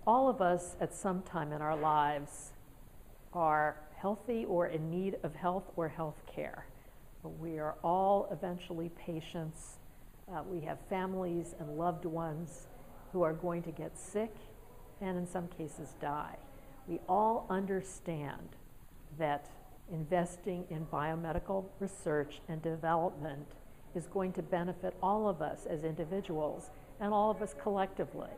All of us at some time in our lives are healthy or in need of health or health care. We are all eventually patients. We have families and loved ones who are going to get sick and in some cases die. We all understand that investing in biomedical research and development is going to benefit all of us as individuals and all of us collectively.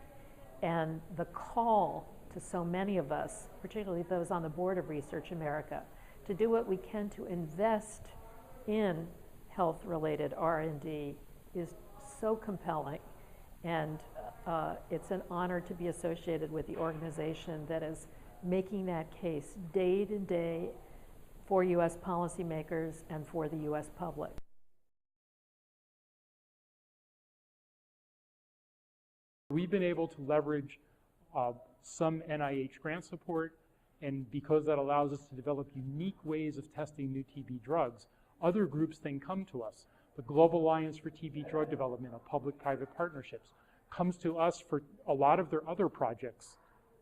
And the call to so many of us, particularly those on the board of Research America, to do what we can to invest in health-related R&D is so compelling. And it's an honor to be associated with the organization that is making that case day to day for U.S. policymakers and for the U.S. public. We've been able to leverage some NIH grant support, and because that allows us to develop unique ways of testing new TB drugs, other groups then come to us. The Global Alliance for TB Drug Development, of public-private partnerships, comes to us for a lot of their other projects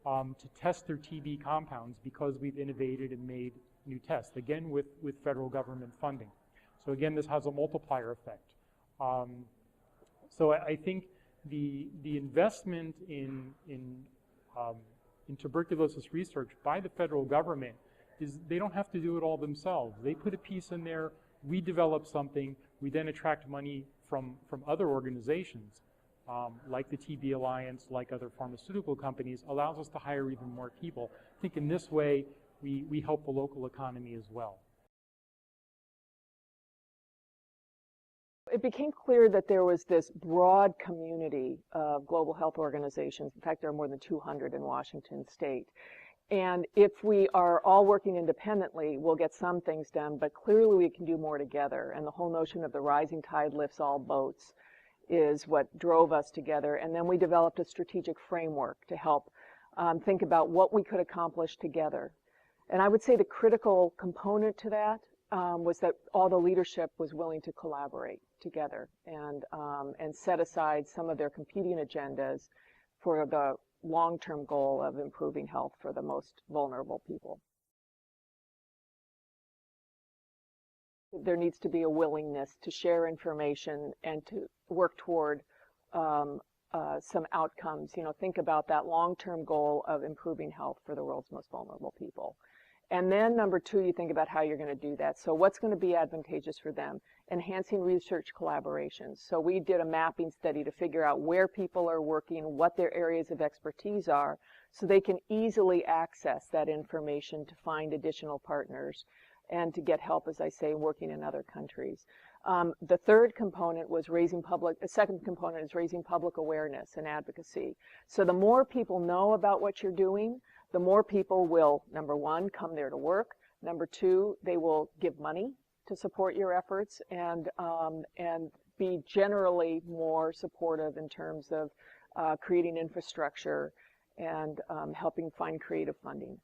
to test their TB compounds because we've innovated and made new tests, again with federal government funding. So again, this has a multiplier effect. So I think the investment in tuberculosis research by the federal government is they don't have to do it all themselves. They put a piece in there, we develop something, we then attract money from other organizations like the TB Alliance, like other pharmaceutical companies, allows us to hire even more people. I think in this way, we help the local economy as well. It became clear that there was this broad community of global health organizations. In fact, there are more than 200 in Washington state. And if we are all working independently, we'll get some things done, but clearly we can do more together. And the whole notion of the rising tide lifts all boats is what drove us together. And then we developed a strategic framework to help think about what we could accomplish together. And I would say the critical component to that was that all the leadership was willing to collaborate together and set aside some of their competing agendas for the long-term goal of improving health for the most vulnerable people. There needs to be a willingness to share information and to work toward some outcomes. You know, think about that long-term goal of improving health for the world's most vulnerable people. And then number two, you think about how you're going to do that. So what's going to be advantageous for them? Enhancing research collaborations. So we did a mapping study to figure out where people are working, what their areas of expertise are, so they can easily access that information to find additional partners and to get help, as I say, working in other countries. The third component was the second component is raising public awareness and advocacy. So the more people know about what you're doing, the more people will, number one, come there to work. Number two, they will give money to support your efforts and be generally more supportive in terms of creating infrastructure and helping find creative funding.